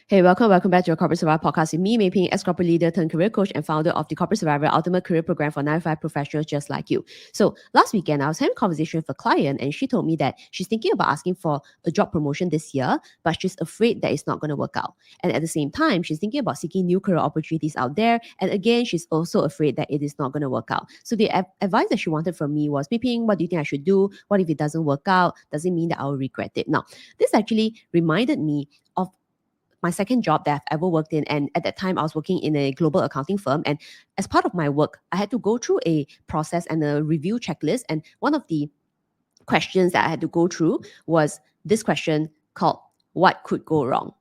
Hey, welcome back to your Corporate Survivor podcast with me, MEI PHING, ex-corporate leader turned career coach and founder of the Corporate Survivor Ultimate Career Program for 9 to 5 professionals just like you. So last weekend, I was having a conversation with a client and she told me that she's thinking about asking for a job promotion this year, but she's afraid that it's not going to work out. And at the same time, she's thinking about seeking new career opportunities out there. And again, she's also afraid that it is not going to work out. So the advice that she wanted from me was, MEI PHING, what do you think I should do? What if it doesn't work out? Does it mean that I'll regret it? Now, this actually reminded me of my second job that I've ever worked in. And at that time, I was working in a global accounting firm. And as part of my work, I had to go through a process and a review checklist. And one of the questions that I had to go through was this question called, what could go wrong?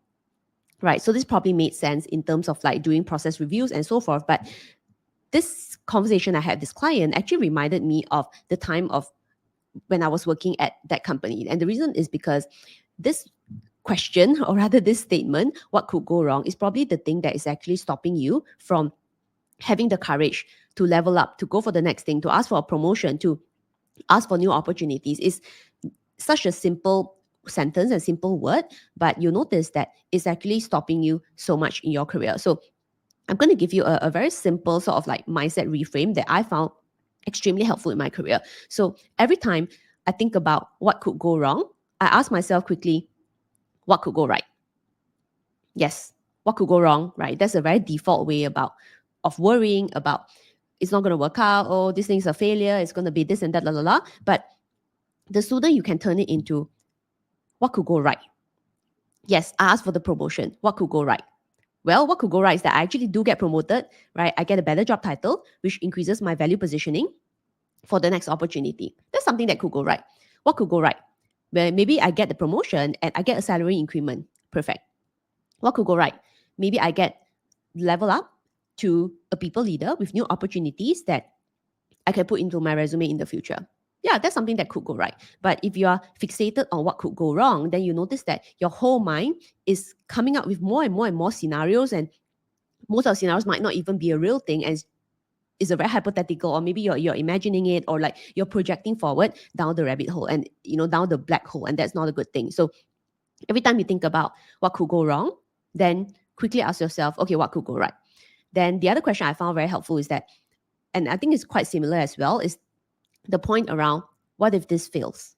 Right. So this probably made sense in terms of like doing process reviews and so forth. But this conversation I had with this client actually reminded me of the time of when I was working at that company. And the reason is because this question, or rather this statement, what could go wrong, is probably the thing that is actually stopping you from having the courage to level up, to go for the next thing, to ask for a promotion, to ask for new opportunities. Is such a simple sentence and simple word, but you notice that it's actually stopping you so much in your career. So I'm going to give you a very simple sort of like mindset reframe that I found extremely helpful in my career. So every time I think about what could go wrong, I ask myself quickly, what could go right? Yes, what could go wrong, right? That's a very default way of worrying about it's not going to work out, oh, this thing's a failure, it's going to be this and that, la la la. But the sooner you can turn it into what could go right. Yes, I asked for the promotion. What could go right? Well, what could go right is that I actually do get promoted, right? I get a better job title, which increases my value positioning for the next opportunity. That's something that could go right. What could go right? Well, maybe I get the promotion and I get a salary increment. Perfect. What could go right? Maybe I get level up to a people leader with new opportunities that I can put into my resume in the future. Yeah, that's something that could go right. But if you are fixated on what could go wrong, then you notice that your whole mind is coming up with more and more and more scenarios, and most of the scenarios might not even be a real thing, and it's a very hypothetical, or maybe you're imagining it, or like you're projecting forward down the rabbit hole and down the black hole, and that's not a good thing. So every time you think about what could go wrong, then quickly ask yourself, okay, what could go right? Then the other question I found very helpful is that, and I think it's quite similar as well, is the point around what if this fails?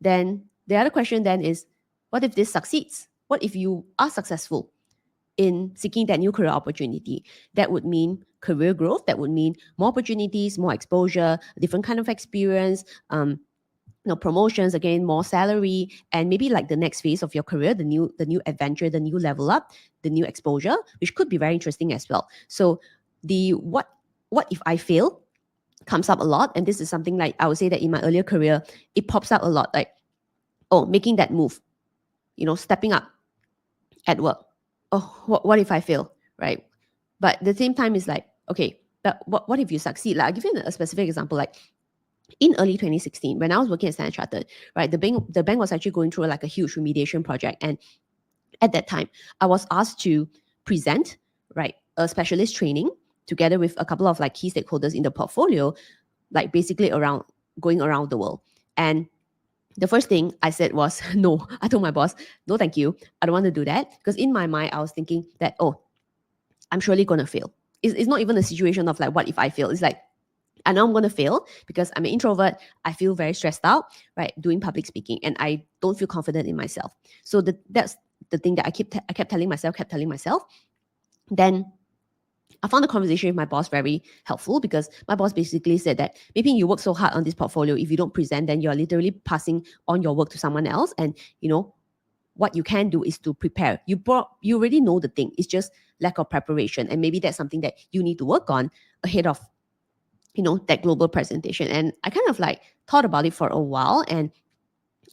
Then the other question then is, what if this succeeds? What if you are successful in seeking that new career opportunity? That would mean career growth. That would mean more opportunities, more exposure, a different kind of experience, promotions, again, more salary, and maybe like the next phase of your career, the new adventure, the new level up, the new exposure, which could be very interesting as well. So the what if I fail comes up a lot, and this is something like I would say that in my earlier career, it pops up a lot, like, oh, making that move, stepping up at work. Oh, what if I fail, right? But at the same time, it's like, okay, but what if you succeed? Like, I'll give you a specific example. Like, in early 2016, when I was working at Standard Chartered, right, the bank was actually going through like a huge remediation project. And at that time, I was asked to present, right, a specialist training together with a couple of like key stakeholders in the portfolio, like basically going around the world. And the first thing I said was, no. I told my boss, no, thank you. I don't want to do that. Because in my mind, I was thinking that, oh, I'm surely going to fail. It's not even a situation of like, what if I fail? It's like, I know I'm going to fail because I'm an introvert. I feel very stressed out, right, doing public speaking, and I don't feel confident in myself. So that's the thing that I kept telling myself. Then I found the conversation with my boss very helpful, because my boss basically said that maybe you work so hard on this portfolio, if you don't present, then you're literally passing on your work to someone else. And what you can do is to prepare. You already know the thing. It's just lack of preparation, and maybe that's something that you need to work on ahead of that global presentation. And I kind of like thought about it for a while, and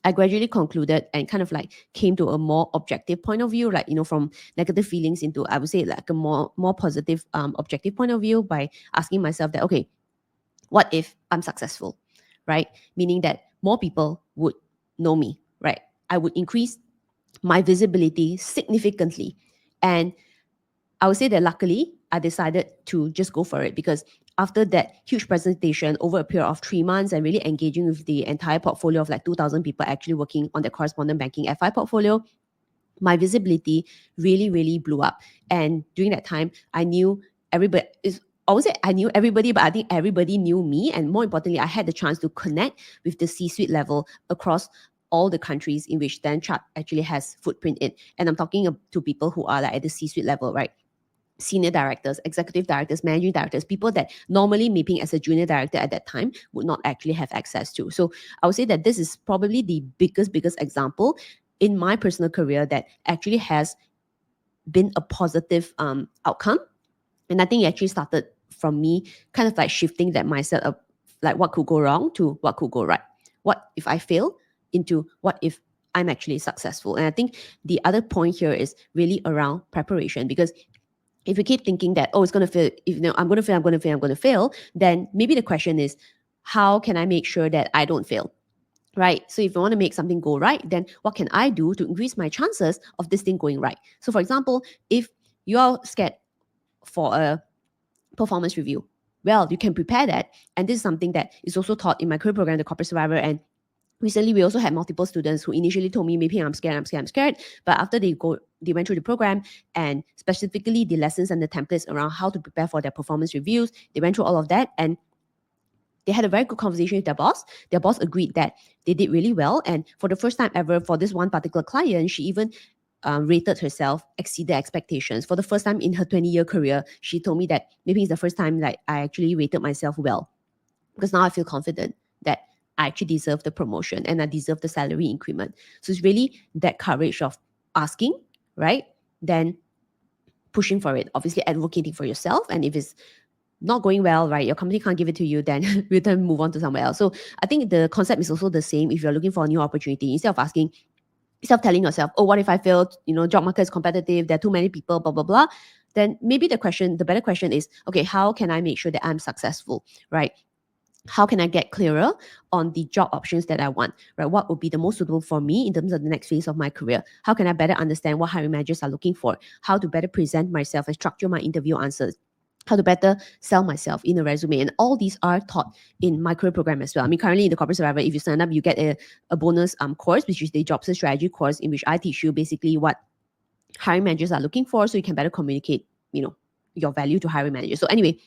I gradually concluded and kind of like came to a more objective point of view, like, from negative feelings into, I would say, like a more positive, objective point of view, by asking myself that, okay, what if I'm successful, right? Meaning that more people would know me, right? I would increase my visibility significantly. And I would say that luckily I decided to just go for it, because after that huge presentation over a period of 3 months and really engaging with the entire portfolio of like 2,000 people actually working on the correspondent banking FI portfolio, my visibility really, really blew up. And during that time, I knew everybody is. I would say I knew everybody, but I think everybody knew me. And more importantly, I had the chance to connect with the C-suite level across all the countries in which Stanchart actually has footprint in. And I'm talking to people who are like at the C-suite level, right? Senior directors, executive directors, managing directors, people that normally MEI PHING as a junior director at that time would not actually have access to. So I would say that this is probably the biggest example in my personal career that actually has been a positive outcome. And I think it actually started from me kind of like shifting that mindset of like what could go wrong to what could go right. What if I fail into what if I'm actually successful? And I think the other point here is really around preparation, because if you keep thinking that, oh, it's going to fail, if I'm going to fail, then maybe the question is, how can I make sure that I don't fail? Right? So if I want to make something go right, then what can I do to increase my chances of this thing going right? So for example, if you're scared for a performance review, well, you can prepare that. And this is something that is also taught in my career program, the Corporate Survivor. And recently, we also had multiple students who initially told me, maybe I'm scared. But after they went through the program and specifically the lessons and the templates around how to prepare for their performance reviews, they went through all of that and they had a very good conversation with their boss. Their boss agreed that they did really well. And for the first time ever, for this one particular client, she even rated herself exceeded expectations. For the first time in her 20-year career, she told me that maybe it's the first time that I actually rated myself well, because now I feel confident that I actually deserve the promotion and I deserve the salary increment. So it's really that courage of asking, right? Then pushing for it, obviously advocating for yourself. And if it's not going well, right, your company can't give it to you, then we then move on to somewhere else. So I think the concept is also the same if you're looking for a new opportunity. Instead of telling yourself, oh, what if I failed? Job market is competitive, there are too many people, blah, blah, blah. Then maybe the better question is, okay, how can I make sure that I'm successful, right? How can I get clearer on the job options that I want, right? What would be the most suitable for me in terms of the next phase of my career? How can I better understand what hiring managers are looking for? How to better present myself and structure my interview answers? How to better sell myself in a resume. And all these are taught in my career program as well. I mean, currently in the Corporate Survivor, if you sign up, you get a bonus course, which is the Job Search Strategy course, in which I teach you basically what hiring managers are looking for so you can better communicate, your value to hiring managers. So anyway,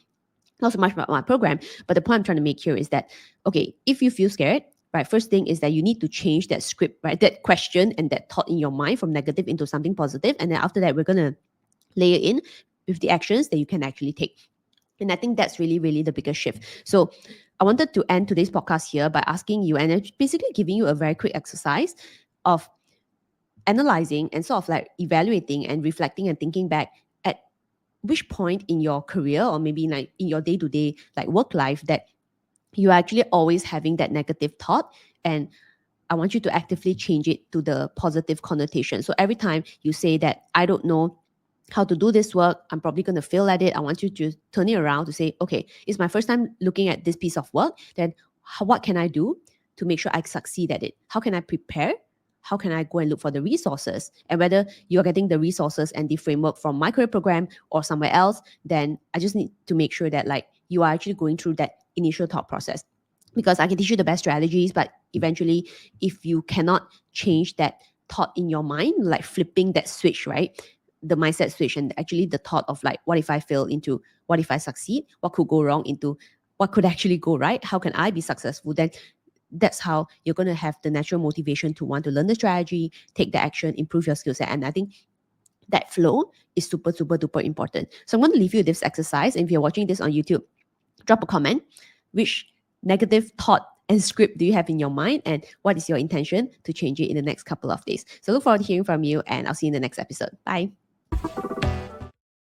not so much about my program, but the point I'm trying to make here is that, okay, if you feel scared, right, first thing is that you need to change that script, right, that question and that thought in your mind from negative into something positive. And then after that, we're going to layer in with the actions that you can actually take. And I think that's really, really the biggest shift. So I wanted to end today's podcast here by asking you and basically giving you a very quick exercise of analyzing and sort of like evaluating and reflecting and thinking back at which point in your career or maybe like in your day-to-day like work life that you're actually always having that negative thought, and I want you to actively change it to the positive connotation. So every time you say that I don't know how to do this work, I'm probably going to fail at it, I want you to turn it around to say, okay, it's my first time looking at this piece of work, then what can I do to make sure I succeed at it? How can I prepare? How can I go and look for the resources? And whether you're getting the resources and the framework from my career program or somewhere else, then I just need to make sure that like you are actually going through that initial thought process. Because I can teach you the best strategies, but eventually, if you cannot change that thought in your mind, like flipping that switch, right? The mindset switch, and actually the thought of like, what if I fail into what if I succeed? What could go wrong into what could actually go right? How can I be successful? Then that's how you're going to have the natural motivation to want to learn the strategy, take the action, improve your skill set. And I think that flow is super, super duper important. So I'm going to leave you with this exercise. And if you're watching this on YouTube, drop a comment. Which negative thought and script do you have in your mind? And what is your intention to change it in the next couple of days? So look forward to hearing from you, and I'll see you in the next episode. Bye.